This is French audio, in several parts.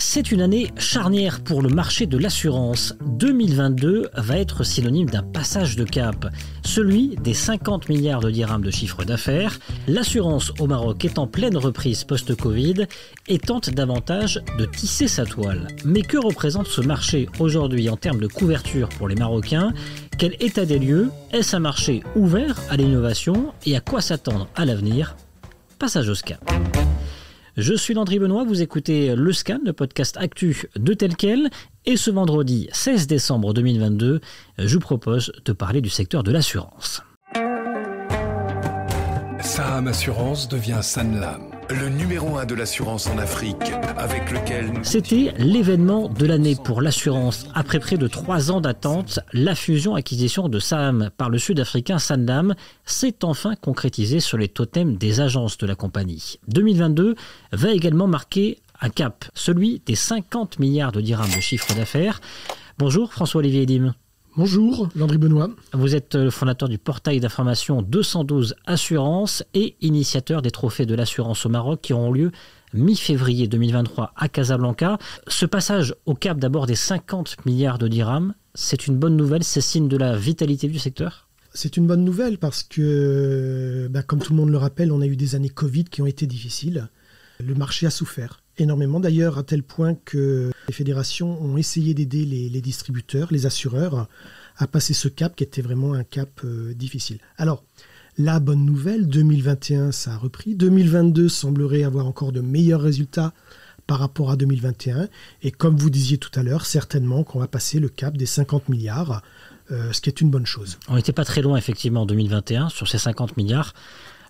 C'est une année charnière pour le marché de l'assurance. 2022 va être synonyme d'un passage de cap, celui des 50 milliards de dirhams de chiffre d'affaires. L'assurance au Maroc est en pleine reprise post-Covid et tente davantage de tisser sa toile. Mais que représente ce marché aujourd'hui en termes de couverture pour les Marocains ? Quel état des lieux ? Est-ce un marché ouvert à l'innovation et à quoi s'attendre à l'avenir ? Passage au SCAP. Je suis Landry Benoît, vous écoutez Le Scan, le podcast actu de Tel Quel. Et ce vendredi 16 décembre 2022, je vous propose de parler du secteur de l'assurance. Saham Assurance devient Sanlam, le numéro 1 de l'assurance en Afrique, avec lequel... C'était l'événement de l'année pour l'assurance. Après près de 3 ans d'attente, la fusion-acquisition de Saham par le sud-africain Sanlam s'est enfin concrétisée sur les totems des agences de la compagnie. 2022 va également marquer un cap, celui des 50 milliards de dirhams de chiffre d'affaires. Bonjour François-Olivier Edim. Bonjour, Landry Benoît. Vous êtes le fondateur du portail d'information 212 Assurance et initiateur des trophées de l'assurance au Maroc qui auront lieu mi-février 2023 à Casablanca. Ce passage au cap d'abord des 50 milliards de dirhams, c'est une bonne nouvelle, c'est signe de la vitalité du secteur ? C'est une bonne nouvelle parce que, comme tout le monde le rappelle, on a eu des années Covid qui ont été difficiles. Le marché a souffert énormément d'ailleurs, à tel point que les fédérations ont essayé d'aider les distributeurs, les assureurs, à passer ce cap qui était vraiment un cap difficile. Alors, la bonne nouvelle, 2021, ça a repris. 2022 semblerait avoir encore de meilleurs résultats par rapport à 2021. Et comme vous disiez tout à l'heure, certainement qu'on va passer le cap des 50 milliards, ce qui est une bonne chose. On n'était pas très loin, effectivement, en 2021, sur ces 50 milliards.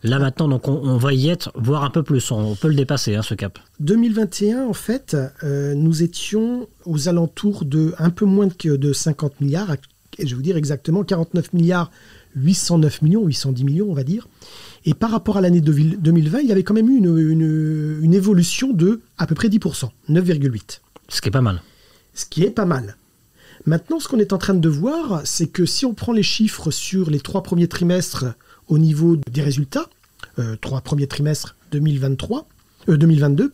Là, maintenant, donc on va y être, voire un peu plus. On peut le dépasser, ce cap. 2021, en fait, nous étions aux alentours de un peu moins de 50 milliards, et je vais vous dire exactement 49 milliards 809 millions, 810 millions, on va dire. Et par rapport à l'année 2020, il y avait quand même eu une évolution de à peu près 10%, 9,8%. Ce qui est pas mal. Ce qui est pas mal. Maintenant, ce qu'on est en train de voir, c'est que si on prend les chiffres sur les 3 premiers trimestres au niveau des résultats, 3 premiers trimestres 2022,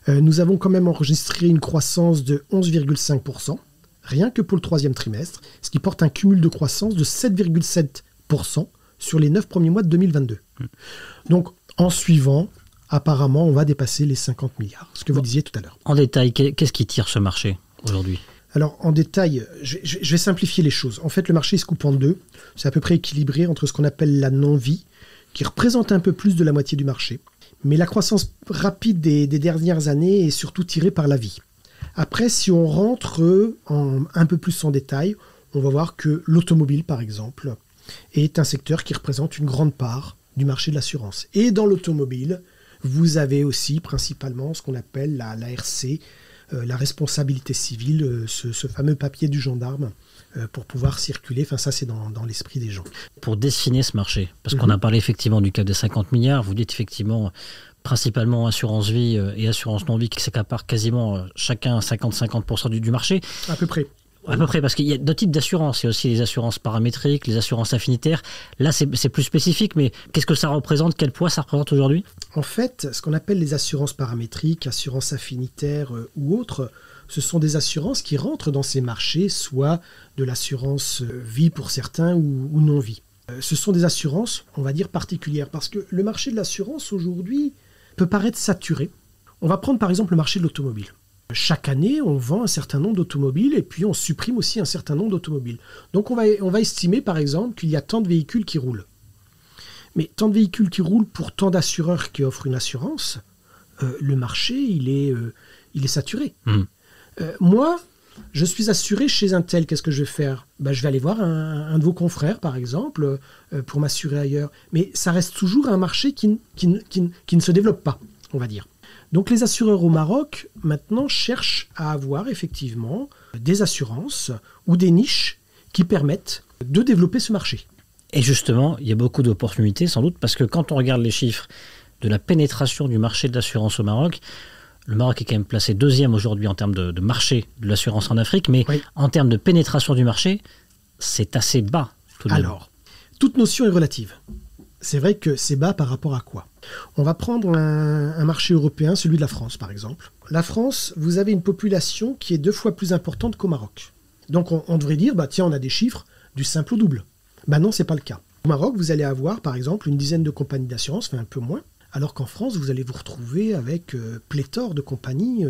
nous avons quand même enregistré une croissance de 11,5%, rien que pour le 3e trimestre, ce qui porte un cumul de croissance de 7,7% sur les 9 premiers mois de 2022. Donc, en suivant, apparemment, on va dépasser les 50 milliards, ce que vous disiez tout à l'heure. En détail, qu'est-ce qui tire ce marché aujourd'hui ? Alors, en détail, je vais simplifier les choses. En fait, le marché se coupe en deux. C'est à peu près équilibré entre ce qu'on appelle la non-vie, qui représente un peu plus de la moitié du marché. Mais la croissance rapide des dernières années est surtout tirée par la vie. Après, si on rentre un peu plus en détail, on va voir que l'automobile, par exemple, est un secteur qui représente une grande part du marché de l'assurance. Et dans l'automobile, vous avez aussi principalement ce qu'on appelle la RC, la responsabilité civile, ce fameux papier du gendarme pour pouvoir circuler. Enfin, ça, c'est dans l'esprit des gens. Pour dessiner ce marché, parce qu'on a parlé effectivement du cap des 50 milliards, vous dites effectivement principalement assurance vie et assurance non-vie qui s'accaparent quasiment chacun 50-50% du marché. À peu près. À peu près, parce qu'il y a deux types d'assurances. Il y a aussi les assurances paramétriques, les assurances affinitaires. Là, c'est plus spécifique, mais qu'est-ce que ça représente ? Quel poids ça représente aujourd'hui ? En fait, ce qu'on appelle les assurances paramétriques, assurances affinitaires ou autres, ce sont des assurances qui rentrent dans ces marchés, soit de l'assurance vie pour certains ou non-vie. Ce sont des assurances, on va dire, particulières, parce que le marché de l'assurance aujourd'hui peut paraître saturé. On va prendre par exemple le marché de l'automobile. Chaque année, on vend un certain nombre d'automobiles et puis on supprime aussi un certain nombre d'automobiles. Donc on va estimer par exemple qu'il y a tant de véhicules qui roulent. Mais tant de véhicules qui roulent pour tant d'assureurs qui offrent une assurance, le marché, il est saturé. Moi, je suis assuré chez un tel, qu'est-ce que je vais faire ? Je vais aller voir un de vos confrères, par exemple, pour m'assurer ailleurs. Mais ça reste toujours un marché qui ne se développe pas, on va dire. Donc les assureurs au Maroc, maintenant, cherchent à avoir effectivement des assurances ou des niches qui permettent de développer ce marché. Et justement, il y a beaucoup d'opportunités sans doute, parce que quand on regarde les chiffres de la pénétration du marché de l'assurance au Maroc, le Maroc est quand même placé 2e aujourd'hui en termes de marché de l'assurance en Afrique, mais oui, en termes de pénétration du marché, c'est assez bas tout de même. Alors, toute notion est relative. C'est vrai que c'est bas par rapport à quoi ? On va prendre un marché européen, celui de la France par exemple. La France, vous avez une population qui est 2 fois plus importante qu'au Maroc. Donc on devrait dire, tiens, on a des chiffres du simple au double. Non, c'est pas le cas. Au Maroc, vous allez avoir par exemple une dizaine de compagnies d'assurance, enfin un peu moins, alors qu'en France, vous allez vous retrouver avec pléthore de compagnies,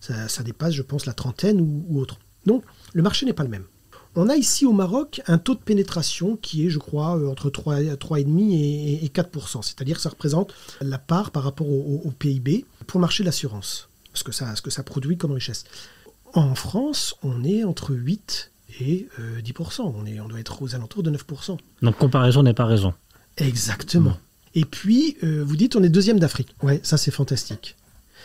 ça dépasse, je pense, la trentaine ou autre. Donc le marché n'est pas le même. On a ici au Maroc un taux de pénétration qui est, je crois, entre 3,5 et 4%. C'est-à-dire que ça représente la part par rapport au PIB pour le marché de l'assurance, ce que ça produit comme richesse. En France, on est entre 8 et 10%. On doit être aux alentours de 9%. Donc comparaison n'est pas raison. Exactement. Et puis, vous dites on est 2e d'Afrique. Ouais, ça c'est fantastique.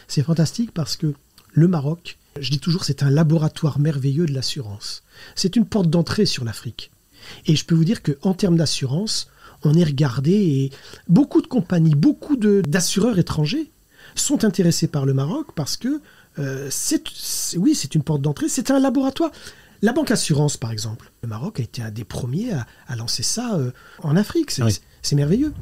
C'est fantastique parce que le Maroc, je dis toujours, c'est un laboratoire merveilleux de l'assurance. C'est une porte d'entrée sur l'Afrique. Et je peux vous dire qu'en termes d'assurance, on est regardé et beaucoup de compagnies, beaucoup d'assureurs étrangers sont intéressés par le Maroc parce que c'est une porte d'entrée, c'est un laboratoire. La banque assurance, par exemple. Le Maroc a été un des premiers à lancer ça en Afrique. C'est merveilleux.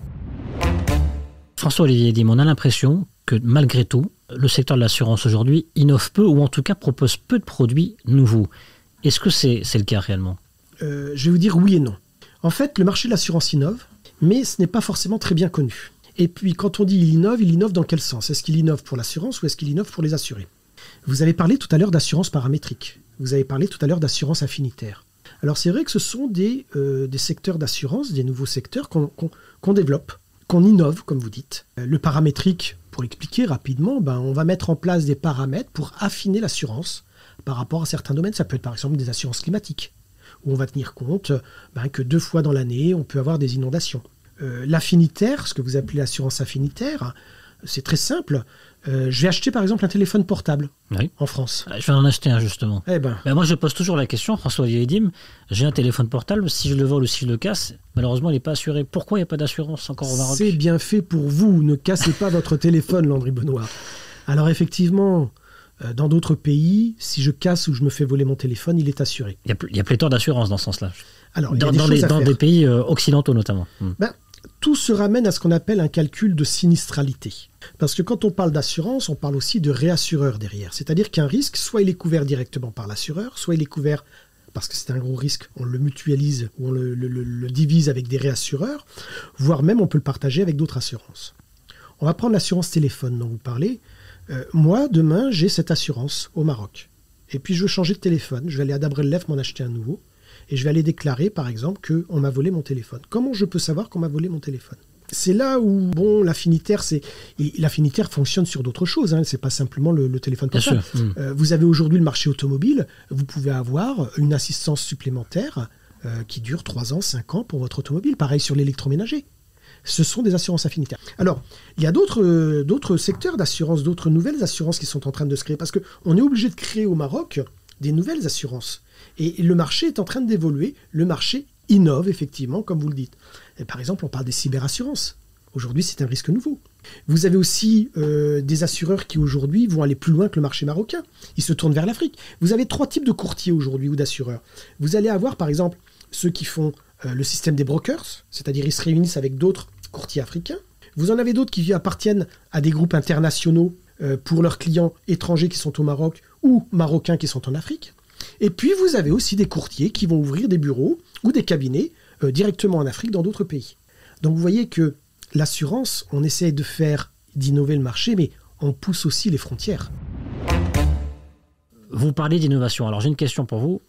François-Olivier Edim, on a l'impression que malgré tout, le secteur de l'assurance aujourd'hui innove peu ou en tout cas propose peu de produits nouveaux. Est-ce que c'est le cas réellement ? Je vais vous dire oui et non. En fait, le marché de l'assurance innove, mais ce n'est pas forcément très bien connu. Et puis quand on dit il innove dans quel sens ? Est-ce qu'il innove pour l'assurance ou est-ce qu'il innove pour les assurés ? Vous avez parlé tout à l'heure d'assurance paramétrique. Vous avez parlé tout à l'heure d'assurance affinitaire. Alors c'est vrai que ce sont des secteurs d'assurance, des nouveaux secteurs qu'on développe, qu'on innove, comme vous dites. Le paramétrique, pour expliquer rapidement, on va mettre en place des paramètres pour affiner l'assurance par rapport à certains domaines. Ça peut être par exemple des assurances climatiques, où on va tenir compte que 2 fois dans l'année, on peut avoir des inondations. L'affinitaire, ce que vous appelez l'assurance affinitaire, c'est très simple. Je vais acheter par exemple un téléphone portable en France. Je vais en acheter un justement. Moi je pose toujours la question, François-Olivier Edim, j'ai un téléphone portable, si je le vole ou si je le casse, malheureusement il n'est pas assuré. Pourquoi il n'y a pas d'assurance encore au Maroc ? C'est bien fait pour vous, ne cassez pas votre téléphone, Landry Benoît. Alors effectivement, dans d'autres pays, si je casse ou je me fais voler mon téléphone, il est assuré. Il y a pléthore d'assurance dans ce sens-là. Alors, dans des pays occidentaux notamment. Tout se ramène à ce qu'on appelle un calcul de sinistralité. Parce que quand on parle d'assurance, on parle aussi de réassureur derrière. C'est-à-dire qu'un risque, soit il est couvert directement par l'assureur, soit il est couvert, parce que c'est un gros risque, on le mutualise ou on le divise avec des réassureurs, voire même on peut le partager avec d'autres assurances. On va prendre l'assurance téléphone dont vous parlez. Moi, demain, j'ai cette assurance au Maroc. Et puis je veux changer de téléphone. Je vais aller à Dabrellef m'en acheter un nouveau. Et je vais aller déclarer, par exemple, qu'on m'a volé mon téléphone. Comment je peux savoir qu'on m'a volé mon téléphone ? C'est là où, l'affinitaire, l'affinitaire fonctionne sur d'autres choses. Ce n'est pas simplement le téléphone portable. Vous avez aujourd'hui le marché automobile. Vous pouvez avoir une assistance supplémentaire qui dure 3 ans, 5 ans pour votre automobile. Pareil sur l'électroménager. Ce sont des assurances affinitaires. Alors, il y a d'autres secteurs d'assurance, d'autres nouvelles assurances qui sont en train de se créer. Parce qu'on est obligé de créer au Maroc des nouvelles assurances. Et le marché est en train d'évoluer. Le marché innove, effectivement, comme vous le dites. Et par exemple, on parle des cyberassurances. Aujourd'hui, c'est un risque nouveau. Vous avez aussi des assureurs qui, aujourd'hui, vont aller plus loin que le marché marocain. Ils se tournent vers l'Afrique. Vous avez 3 types de courtiers, aujourd'hui, ou d'assureurs. Vous allez avoir, par exemple, ceux qui font le système des brokers, c'est-à-dire ils se réunissent avec d'autres courtiers africains. Vous en avez d'autres qui appartiennent à des groupes internationaux pour leurs clients étrangers qui sont au Maroc ou marocains qui sont en Afrique. Et puis, vous avez aussi des courtiers qui vont ouvrir des bureaux ou des cabinets directement en Afrique, dans d'autres pays. Donc, vous voyez que l'assurance, on essaie d'innover le marché, mais on pousse aussi les frontières. Vous parlez d'innovation. Alors, j'ai une question pour vous,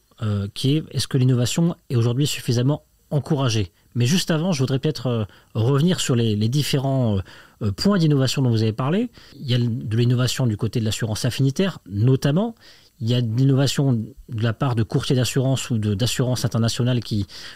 qui est, est-ce que l'innovation est aujourd'hui suffisamment encouragée ? Mais juste avant, je voudrais peut-être revenir sur les différents points d'innovation dont vous avez parlé. Il y a de l'innovation du côté de l'assurance affinitaire, notamment. Il y a de l'innovation de la part de courtiers d'assurance ou d'assurance internationale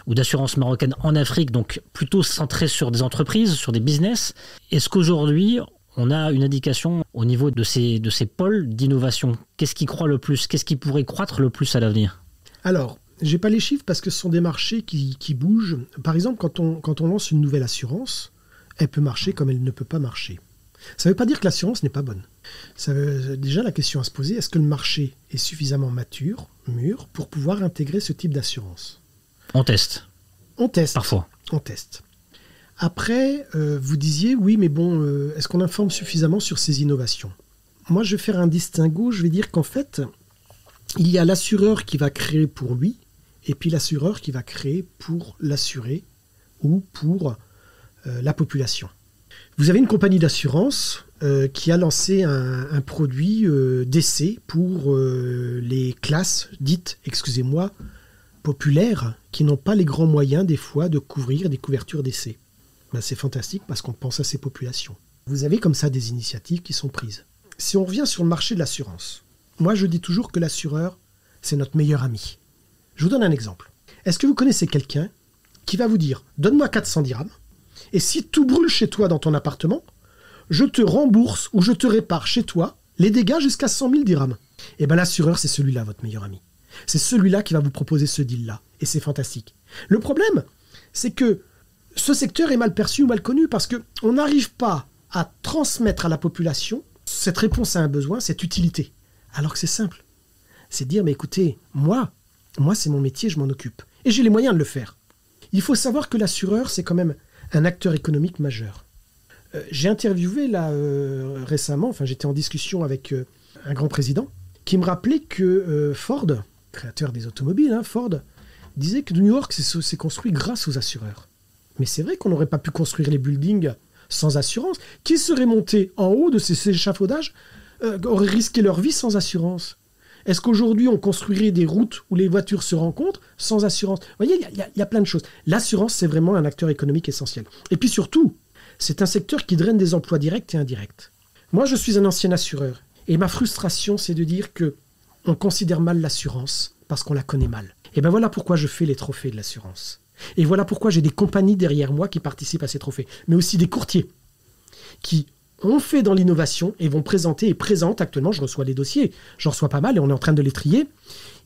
ou d'assurance marocaine en Afrique, donc plutôt centrée sur des entreprises, sur des business. Est-ce qu'aujourd'hui, on a une indication au niveau de ces pôles d'innovation ? Qu'est-ce qui croît le plus ? Qu'est-ce qui pourrait croître le plus à l'avenir ? Alors, je n'ai pas les chiffres parce que ce sont des marchés qui bougent. Par exemple, quand on lance une nouvelle assurance, elle peut marcher comme elle ne peut pas marcher. Ça ne veut pas dire que l'assurance n'est pas bonne. Déjà, la question à se poser, est-ce que le marché est suffisamment mûr, pour pouvoir intégrer ce type d'assurance ? On teste. On teste. Parfois. On teste. Après, vous disiez, oui, mais bon, est-ce qu'on informe suffisamment sur ces innovations ? Moi, je vais faire un distinguo. Je vais dire qu'en fait, il y a l'assureur qui va créer pour lui, et puis l'assureur qui va créer pour l'assuré ou pour la population. Vous avez une compagnie d'assurance qui a lancé un produit d'essai pour les classes dites, populaires, qui n'ont pas les grands moyens des fois de couvrir des couvertures d'essai. Ben, c'est fantastique parce qu'on pense à ces populations. Vous avez comme ça des initiatives qui sont prises. Si on revient sur le marché de l'assurance, moi je dis toujours que l'assureur, c'est notre meilleur ami. Je vous donne un exemple. Est-ce que vous connaissez quelqu'un qui va vous dire « Donne-moi 400 dirhams, et si tout brûle chez toi dans ton appartement, je te rembourse ou je te répare chez toi les dégâts jusqu'à 100 000 dirhams. » Eh bien l'assureur, c'est celui-là, votre meilleur ami. C'est celui-là qui va vous proposer ce deal-là. Et c'est fantastique. Le problème, c'est que ce secteur est mal perçu ou mal connu parce qu'on n'arrive pas à transmettre à la population cette réponse à un besoin, cette utilité. Alors que c'est simple. C'est dire, mais écoutez, moi c'est mon métier, je m'en occupe. Et j'ai les moyens de le faire. Il faut savoir que l'assureur, c'est quand même un acteur économique majeur. J'ai interviewé là récemment, j'étais en discussion avec un grand président, qui me rappelait que Ford, créateur des automobiles, Ford, disait que New York s'est construit grâce aux assureurs. Mais c'est vrai qu'on n'aurait pas pu construire les buildings sans assurance. Qui serait monté en haut de ces échafaudages aurait risqué leur vie sans assurance. Est-ce qu'aujourd'hui on construirait des routes où les voitures se rencontrent sans assurance ? Vous voyez, il y a plein de choses. L'assurance, c'est vraiment un acteur économique essentiel. Et puis surtout, c'est un secteur qui draine des emplois directs et indirects. Moi, je suis un ancien assureur. Et ma frustration, c'est de dire qu'on considère mal l'assurance parce qu'on la connaît mal. Et bien voilà pourquoi je fais les trophées de l'assurance. Et voilà pourquoi j'ai des compagnies derrière moi qui participent à ces trophées. Mais aussi des courtiers qui ont fait dans l'innovation et vont présenter et présentent actuellement, je reçois des dossiers, j'en reçois pas mal et on est en train de les trier,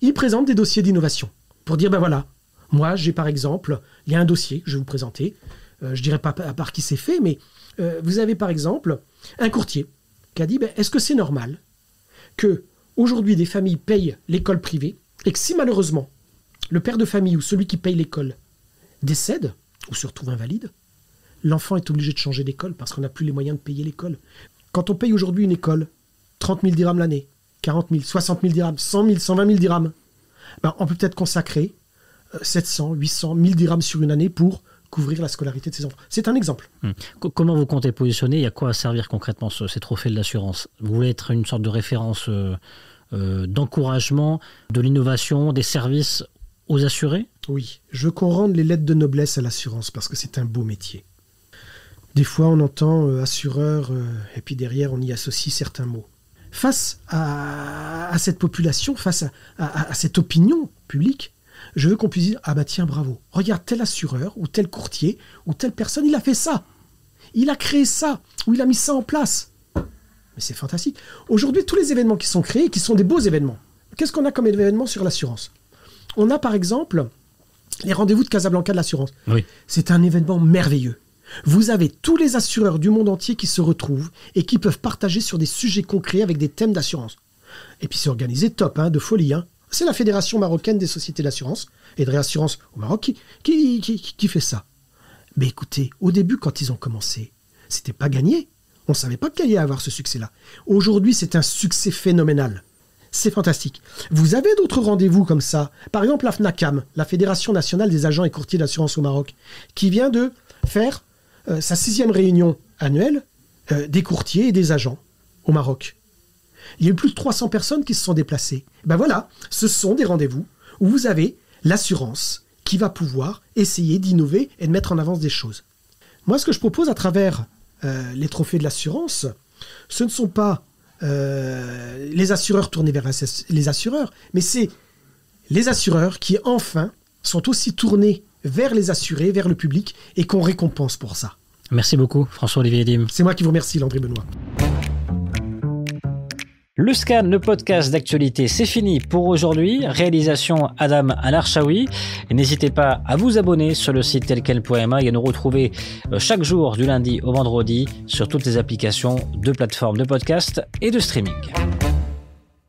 ils présentent des dossiers d'innovation pour dire, ben voilà, moi j'ai par exemple, il y a un dossier que je vais vous présenter, je dirais pas à part qui c'est fait, mais vous avez par exemple un courtier qui a dit, ben, est-ce que c'est normal que aujourd'hui des familles payent l'école privée et que si malheureusement le père de famille ou celui qui paye l'école décède ou se retrouve invalide, l'enfant est obligé de changer d'école parce qu'on n'a plus les moyens de payer l'école. Quand on paye aujourd'hui une école, 30 000 dirhams l'année, 40 000, 60 000 dirhams, 100 000, 120 000 dirhams, ben on peut peut-être consacrer 700, 800, 1000 dirhams sur une année pour couvrir la scolarité de ses enfants. C'est un exemple. Comment vous comptez positionner ? Il y a quoi à servir concrètement ces trophées de l'assurance ? Vous voulez être une sorte de référence d'encouragement, de l'innovation, des services aux assurés ? Oui, je veux qu'on rende les lettres de noblesse à l'assurance parce que c'est un beau métier. Des fois, on entend assureur et puis derrière, on y associe certains mots. Face à cette population, face à cette opinion publique, je veux qu'on puisse dire « Ah bah tiens, bravo, regarde tel assureur ou tel courtier ou telle personne, il a fait ça. Il a créé ça ou il a mis ça en place. » Mais c'est fantastique. Aujourd'hui, tous les événements qui sont créés, qui sont des beaux événements, qu'est-ce qu'on a comme événement sur l'assurance ? On a par exemple les rendez-vous de Casablanca de l'assurance. Oui. C'est un événement merveilleux. Vous avez tous les assureurs du monde entier qui se retrouvent et qui peuvent partager sur des sujets concrets avec des thèmes d'assurance. Et puis c'est organisé top, de folie. C'est la Fédération marocaine des sociétés d'assurance et de réassurance au Maroc qui fait ça. Mais écoutez, au début, quand ils ont commencé, c'était pas gagné. On ne savait pas qu'il allait y avoir ce succès-là. Aujourd'hui, c'est un succès phénoménal. C'est fantastique. Vous avez d'autres rendez-vous comme ça. Par exemple, la FNACAM, la Fédération nationale des agents et courtiers d'assurance au Maroc, qui vient de faire sa 6e réunion annuelle des courtiers et des agents au Maroc. Il y a eu plus de 300 personnes qui se sont déplacées. Ben voilà, ce sont des rendez-vous où vous avez l'assurance qui va pouvoir essayer d'innover et de mettre en avance des choses. Moi, ce que je propose à travers les trophées de l'assurance, ce ne sont pas les assureurs tournés vers les assureurs, mais c'est les assureurs qui, enfin, sont aussi tournés vers les assurés, vers le public, et qu'on récompense pour ça. Merci beaucoup, François-Olivier Edim. C'est moi qui vous remercie, Landry Benoît. Le Scan, le podcast d'actualité, c'est fini pour aujourd'hui. Réalisation Adam Al-Arshawi. N'hésitez pas à vous abonner sur le site telquel.ma et à nous retrouver chaque jour du lundi au vendredi sur toutes les applications de plateformes de podcast et de streaming.